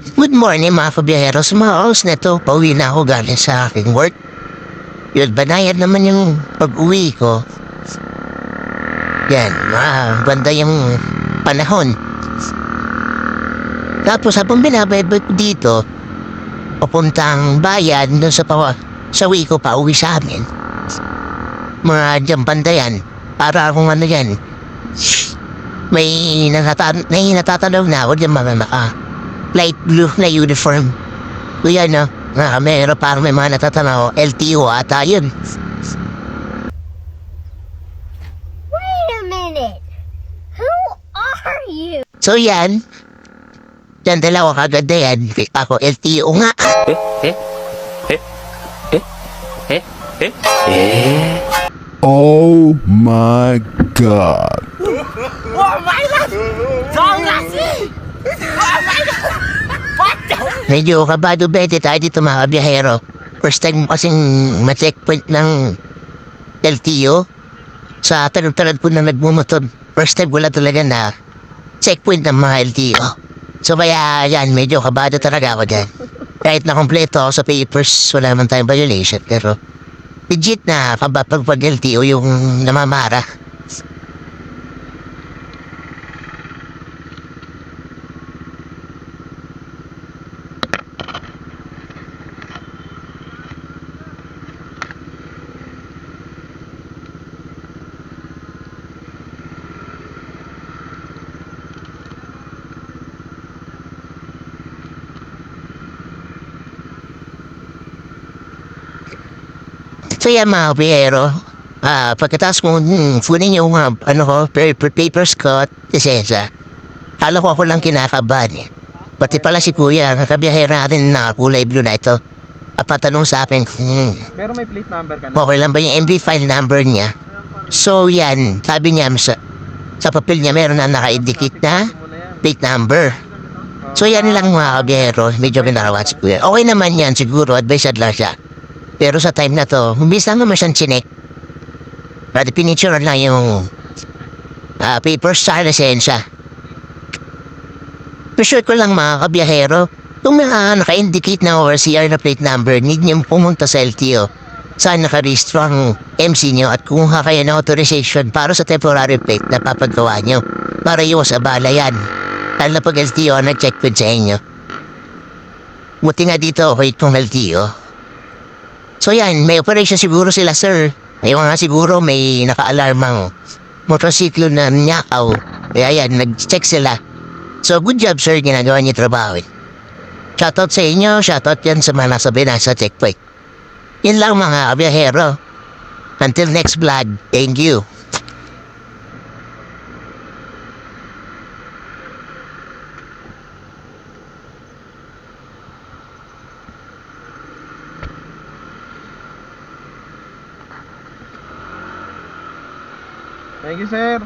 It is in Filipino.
Good morning mga kabiyaheros. Mga oras na ito, pauwi na ako galing sa aking work. Yun, banayad naman yung pag-uwi ko. Yan, banda yung panahon. Tapos habang binabayad ko dito, papuntang bayan doon sa uwi ko pa uwi sa amin. Mga dyan banda yan, para akong ano yan. May natatanaw na ako dyan mga light blue na uniform. Kuya, no? Meron parang may mga natatanaw. LTO ata yun. Wait a minute. Who are you? So yan. Yan, dalawa kagad na yan. Ako, LTO nga. Oh my God. Medyo kabado-bete tayo dito mga kabiyahero. First time mo kasing ma-checkpoint ng LTO. Sa talod-talod po na nagmumotor. First time wala talaga na checkpoint ng mga LTO. So kaya yan, medyo kabado talaga ako dyan. Kahit na kompleto ako sa papers, wala naman tayong violation. Pero legit na pag LTO yung namamara. So yan mga biyero, pagkatapos mo kunin yung papers ko at lisensya. Kala ko ako lang kinakabahan eh. Pati pala si kuya, kakabiyahero natin na kulay blue na ito. Patanong sa akin Pero may plate number ka na? okay lang ba yung MV file number niya. So yan, sabi niya sa papel niya meron na naka-indicate na plate number. So yan lang mga kabiyero, medyo pinarawan si kuya. Okay naman yan siguro, advised lang siya. Pero sa time na to, humbis lang naman siyang chinek. Pwede pinicture lang yung papers sa lisensya. Sure ko lang mga kabiyahero, kung naka-indicate na ORCR na plate number, need niyo pumunta sa LTO. Saan nakarehistro ang MC niyo at kumuha kayo ng authorization para sa temporary plate na papagawa niyo. Para iwas abala yan. Lalo na pag LTO ang nag-checkpoint sa inyo. Buti nga dito okay itong LTO. So yan, may operation siguro sila sir. May mga siguro may naka-alarmang motorsiklo na nyakaw. Kaya yan, nag-check sila. So good job sir, ginagawa niyo trabaho. Shoutout sa inyo, shoutout yan sa mga nasa binasa checkpoint. Yun lang mga kabiyahero. Until next vlog, thank you. Thank you, sir.